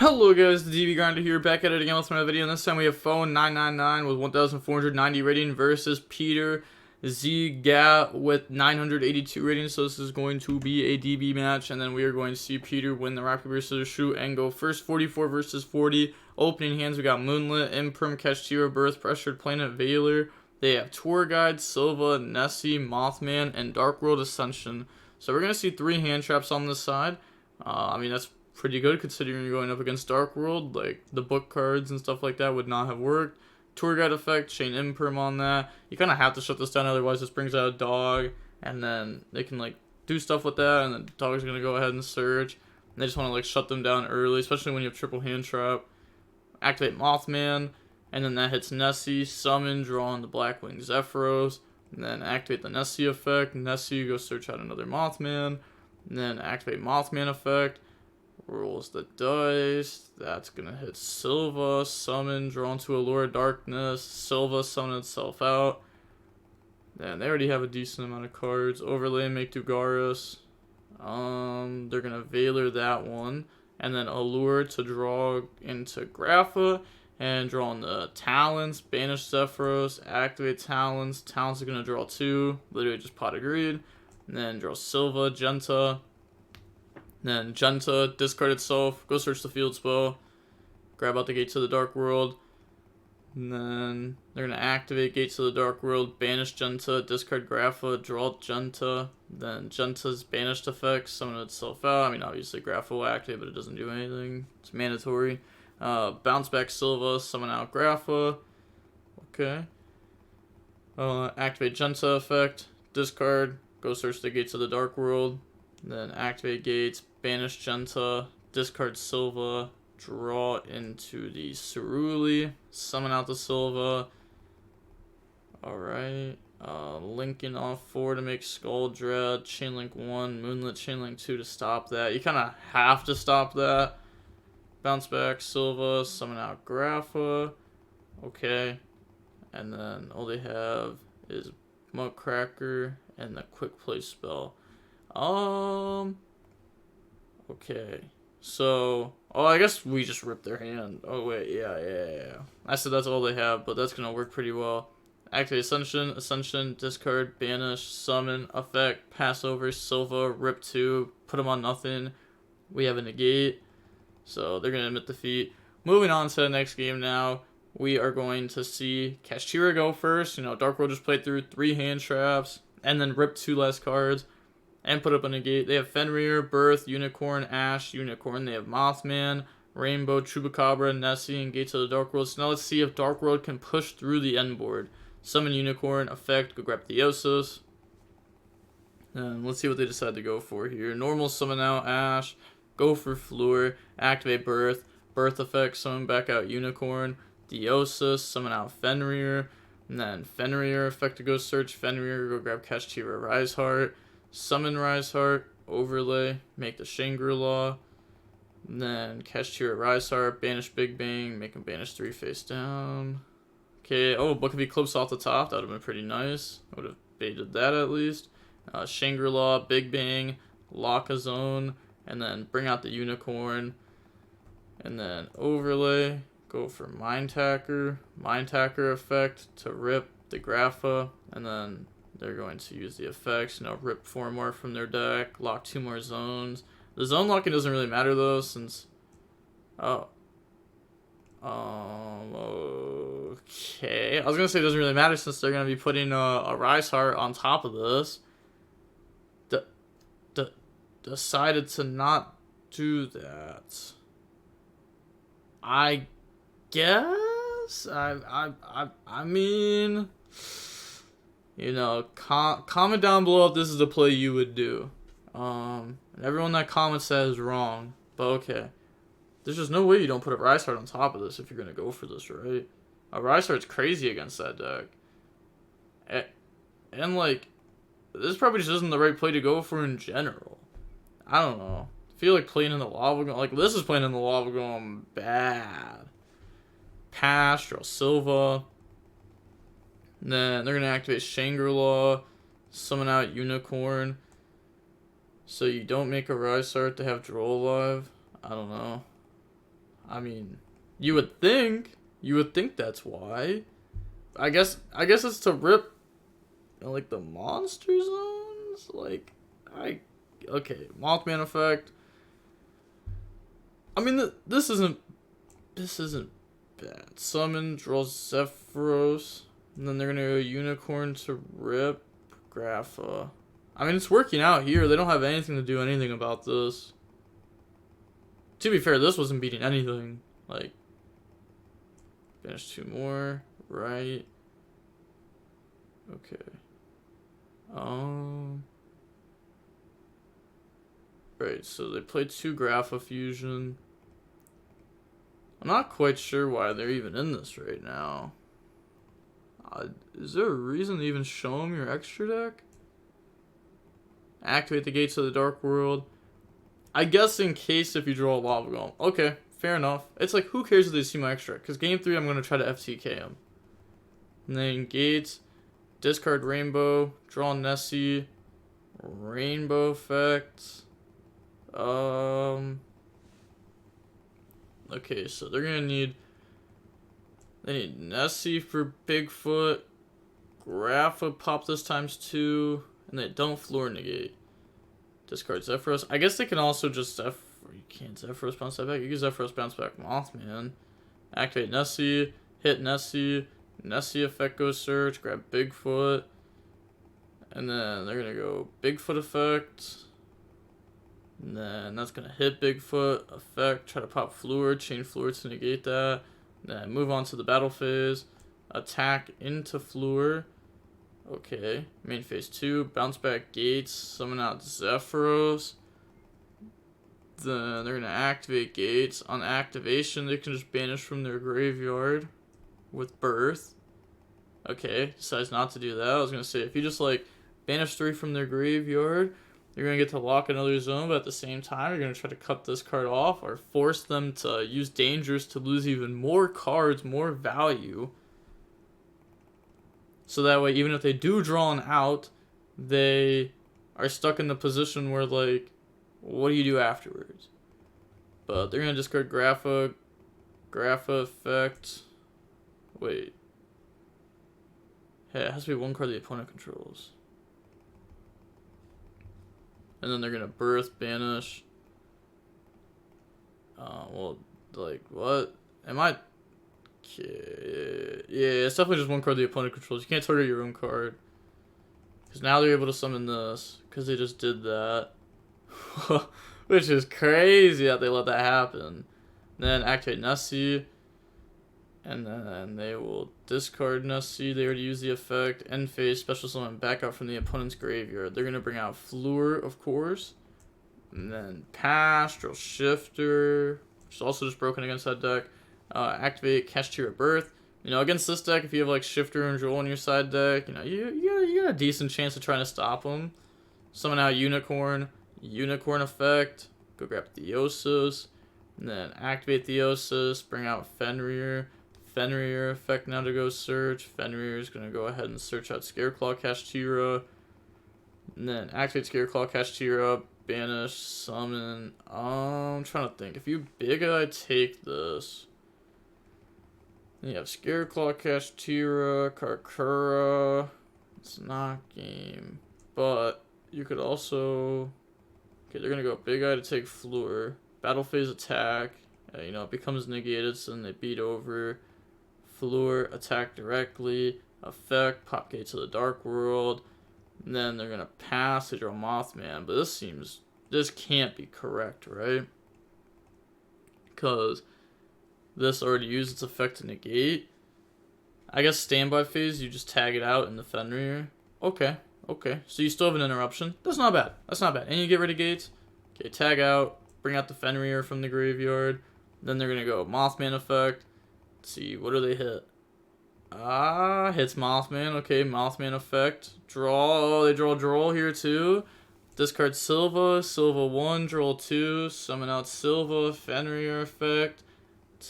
Hello guys, the DB Grinder here, back at it again with another video, and this time we have Phone 999 with 1,490 rating versus Peter ZGat with 982 rating, so this is going to be a DB match, and then we are going to see Peter win the rock, paper, scissors, shoot, and go first 44 versus 40. Opening hands, we got Moonlit, Imperm, Kashtira, Birth, Pressured, Planet, Veiler. They have Tour Guide, Silva, Nessie, Mothman, and Dark World Ascension. So we're going to see 3 hand traps on this side. I mean, that's pretty good considering you're going up against Dark World. Like, the book cards and stuff like that would not have worked. Tour Guide effect, chain Imperm on that. You kind of have to shut this down, otherwise this brings out a dog, and then they can, like, do stuff with that, and the dog's going to go ahead and search. And they just want to, like, shut them down early, especially when you have triple hand trap. Activate Mothman, and then that hits Nessie. Summon, draw on the Blackwing Zephyros, and then activate the Nessie effect. Nessie, go search out another Mothman, and then activate Mothman effect. Rolls the dice. That's gonna hit Silva. Summon, drawn to Allure Darkness. Silva, summon itself out. And they already have a decent amount of cards. Overlay, make Dugaris. They're gonna Veiler that one. And then Allure to draw into Grapha. And draw on the Talons. Banish Zephyros. Activate Talons. Talons are gonna draw 2. Literally just pot of greed. And then draw Silva, Genta. Then Genta, discard itself, go search the field spell, grab out the Gates of the Dark World, and then they're going to activate Gates of the Dark World, banish Genta, discard Grapha, draw Genta, then Genta's banished effects, summon itself out. I mean, obviously Grapha will activate, but it doesn't do anything. It's mandatory. Bounce back Silva, summon out Grapha. Okay. Activate Genta effect, discard, go search the Gates of the Dark World. Then activate Gates, banish Genta, discard Silva, draw into the Ceruli, summon out the Silva. Alright. Lincoln off 4 to make Skull Dread, Chainlink 1, Moonlit Chainlink 2 to stop that. You kind of have to stop that. Bounce back Silva, summon out Grapha. Okay. And then all they have is Muckcracker and the Quick Play spell. Okay. So, I guess we just ripped their hand. Oh, wait, yeah. I said that's all they have, but that's gonna work pretty well. Activate Ascension, discard, banish, summon, effect, pass over, Silva, rip 2, put them on nothing. We have a negate, so they're gonna admit defeat. Moving on to the next game now, we are going to see Kashtira go first. You know, Dark World just played through 3 hand traps, and then ripped 2 less cards. And put up a negate. They have Fenrir, Birth, Unicorn, Ash, Unicorn. They have Mothman, Rainbow, Chupacabra, Nessie, and Gates of the Dark World. So now let's see if Dark World can push through the end board. Summon Unicorn, effect, go grab Theosis. And let's see what they decide to go for here. Normal, summon out Ash. Go for Fleur. Activate Birth. Birth effect, summon back out Unicorn. Theosis, summon out Fenrir. And then Fenrir effect to go search Fenrir, go grab Kashtira, Rise Heart. Summon Rise Heart, overlay, make the Shangri-La, then Kashtira Rise Heart, banish Big Bang, make him banish 3 face down. Okay, Book of Eclipse off the top, that would have been pretty nice. I would have baited that at least. Shangri-La, Big Bang, lock a zone, and then bring out the Unicorn. And then overlay, go for Mind Tacker effect to rip the Grapha, and then they're going to use the effects, rip 4 more from their deck, lock 2 more zones. The zone locking doesn't really matter though, since... Okay. I was going to say it doesn't really matter since they're going to be putting a Rise Heart on top of this. Decided to not do that. I guess? I mean... comment down below if this is a play you would do. And everyone that comments says wrong. But okay. There's just no way you don't put a Rise Heart on top of this if you're going to go for this, right? A Rise Heart's crazy against that deck. And, like, this probably just isn't the right play to go for in general. I don't know. I feel like playing in the lava going... Like, this is playing in the lava going bad. Pass, draw Silva. Then they're going to activate Shangri-La, summon out Unicorn. So you don't make a Rise Heart to have Droll alive? I don't know. I mean, you would think that's why. I guess it's to rip, like, the monster zones. Like, okay, Mothman effect. I mean, this isn't bad. Summon, draw Zephyros, and then they're gonna go Unicorn to rip Grapha. I mean, it's working out here. They don't have anything to do anything about this. To be fair, this wasn't beating anything. Like, finish 2 more, right? Okay. Right, so they played 2 Grapha Fusion. I'm not quite sure why they're even in this right now. Is there a reason to even show them your extra deck? Activate the gates of the Dark World. I guess in case if you draw a Lava Golem. Okay, fair enough. It's like, who cares if they see my extra deck? Because game 3, I'm going to try to FTK them. And then gates, discard Rainbow, draw Nessie, Rainbow effect. Okay, so they're gonna need. They need Nessie for Bigfoot, Grapha pop this ×2, and they don't floor negate. Discard Zephyros. I guess they can also just you can't Zephyros bounce that back. You can Zephyros bounce back Mothman. Activate Nessie, hit Nessie. Nessie effect goes search, grab Bigfoot. And then they're gonna go Bigfoot effect. And then that's going to hit Bigfoot, effect, try to pop Fluor, chain Fluor to negate that. Then move on to the battle phase, attack into Fluor. Okay, main phase 2, bounce back gates, summon out Zephyros. Then they're going to activate gates. On activation, they can just banish from their graveyard with Birth. Okay, decides not to do that. I was going to say, if you just like banish 3 from their graveyard, you're going to get to lock another zone, but at the same time, you're going to try to cut this card off or force them to use dangers to lose even more cards, more value. So that way, even if they do draw an out, they are stuck in the position where, like, what do you do afterwards? But they're going to discard Grapha effect. Wait. Hey, it has to be 1 card the opponent controls. And then they're going to Birth, banish. Well, like, what? Am I... Okay. Yeah, it's definitely just 1 card the opponent controls. You can't target your own card. Because now they're able to summon this. Because they just did that. Which is crazy that they let that happen. Then activate Nessie. And then they will discard Nessie. They already used the effect. End phase, special summon back out from the opponent's graveyard. They're going to bring out Fluor, of course. And then Pastoral Shifter, which is also just broken against that deck. Activate Kashtira Birth. You know, against this deck, if you have like Shifter and Duel on your side deck, you know, you got a decent chance of trying to stop them. Summon out Unicorn effect. Go grab Theosis. And then activate Theosis, bring out Fenrir. Fenrir effect now to go search. Fenrir is going to go ahead and search out Scareclaw Kashtira. And then activate Scareclaw Kashtira, banish, summon. I'm trying to think. If you Big Eye take this, then you have Scareclaw Kashtira, Karkura. It's not game. But you could also... Okay, they're going to go Big Eye to take Fluor. Battle phase attack. You know, it becomes negated, so then they beat over. Fluor, attack directly, effect, pop gate to the Dark World, and then they're gonna pass to draw Mothman. But this can't be correct, right? Because this already used its effect to negate. I guess standby phase, you just tag it out in the Fenrir. Okay, so you still have an interruption. That's not bad. And you get rid of gates. Okay, tag out, bring out the Fenrir from the graveyard. Then they're gonna go Mothman effect. See, what do they hit? Hits Mothman. Okay, Mothman effect. Draw. Oh, they draw Droll here too. Discard Silva. Silva 1, Droll 2. Summon out Silva. Fenrir effect.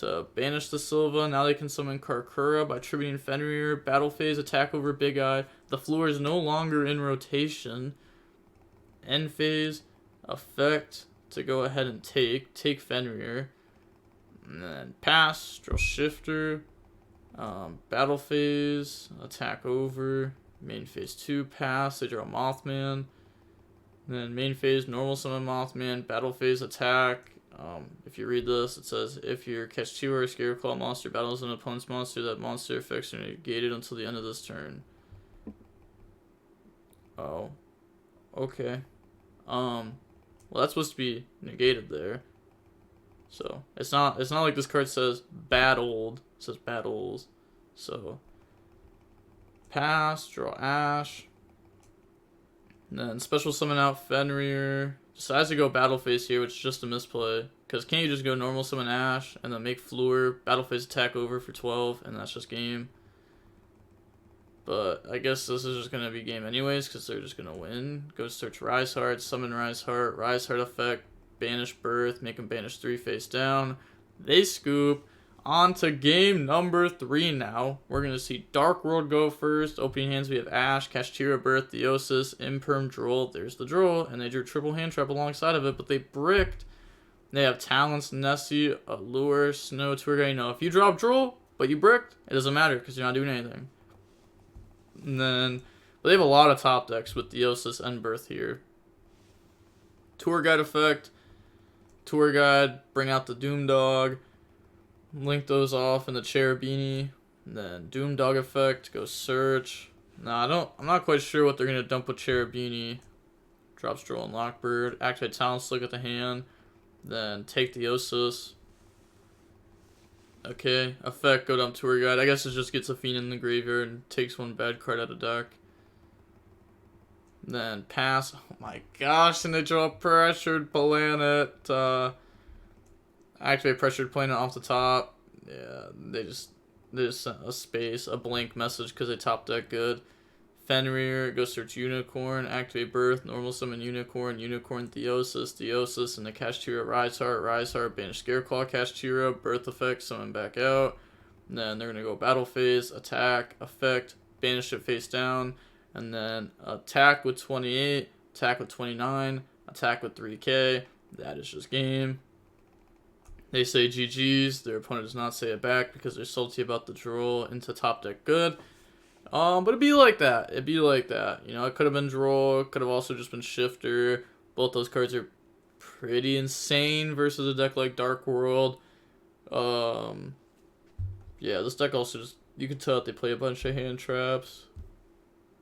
To banish the Silva. Now they can summon Karkura by tributing Fenrir. Battle phase, attack over Big Eye. The Fluor is no longer in rotation. End phase, effect to go ahead and take Fenrir. And then pass, drill shifter, battle phase, attack over, main phase 2, pass, they draw Mothman. Then main phase, normal summon Mothman, battle phase, attack. If you read this, it says, if your Kashtira or Scareclaw monster battles an opponent's monster, that monster effects are negated until the end of this turn. Oh. Okay. Well, that's supposed to be negated there. So, it's not like this card says battled. It says battles. So, pass, draw Ash. And then special summon out Fenrir. Decides to go battle phase here, which is just a misplay. Because can't you just go normal summon Ash and then make Fleur, battle phase attack over for 12, and that's just game. But I guess this is just going to be game anyways, because they're just going to win. Go search Rise Heart, summon Rise Heart effect, banish Birth, make them banish 3 face down. They scoop. On to game number 3 now. We're going to see Dark World go first. Opening hands, we have Ash, Kashtira, Birth, Theosis, Imperm, Droll. There's the Droll, and they drew triple hand trap alongside of it, but they bricked. They have Talents, Nessie, Allure, Snow, Tour Guide. You know, if you drop Droll, but you bricked, it doesn't matter because you're not doing anything. And then, but they have a lot of top decks with Theosis and Birth here. Tour Guide effect. Tour Guide, bring out the Doom Dog. Link those off in the Cherubini. And then Doom Dog effect, go search. Nah, I'm not quite sure what they're gonna dump with Cherubini. Drops Droll and Lockbird. Activate Talents, look at the hand. Then take the Theosis. Okay, effect, go dump Tour Guide. I guess it just gets a Fiend in the graveyard and takes one bad card out of deck. Then pass. Oh my gosh, and they draw Pressured Planet. Activate Pressured Planet off the top. Yeah, they just sent a space, a blank message because they top deck good. Fenrir, go search Unicorn, activate Birth, normal summon Unicorn, Theosis, and the Kashtira Rise Heart, banish Scareclaw, Kashtira, Birth effect, summon back out. And then they're going to go battle phase, attack, effect, banish it face down, and then attack with 28, attack with 29, attack with 3k. That is just game. They say GG's, their opponent does not say it back because they're salty about the Droll into top deck good. But it'd be like that. You know, it could have been Droll, it could have also just been Shifter. Both those cards are pretty insane versus a deck like Dark World. Yeah, this deck also just, you can tell that they play a bunch of hand traps.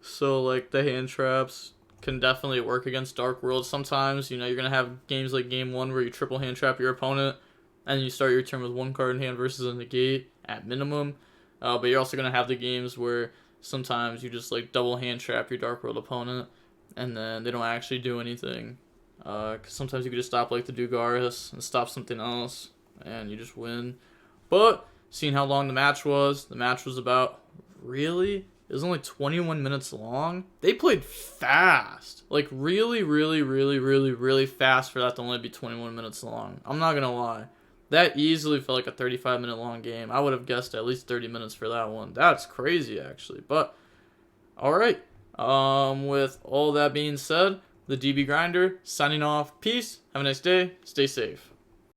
So, like, the hand traps can definitely work against Dark World. Sometimes, you know, you're going to have games like Game 1 where you triple hand trap your opponent, and you start your turn with 1 card in hand versus a negate at minimum. But you're also going to have the games where sometimes you just, like, double hand trap your Dark World opponent, and then they don't actually do anything. Because sometimes you can just stop, like, the Dugaris and stop something else, and you just win. But, seeing how long the match was about, really? It was only 21 minutes long. They played fast. Like, really fast for that to only be 21 minutes long. I'm not going to lie. That easily felt like a 35-minute long game. I would have guessed at least 30 minutes for that one. That's crazy, actually. But, alright. With all that being said, the DB Grinder signing off. Peace. Have a nice day. Stay safe.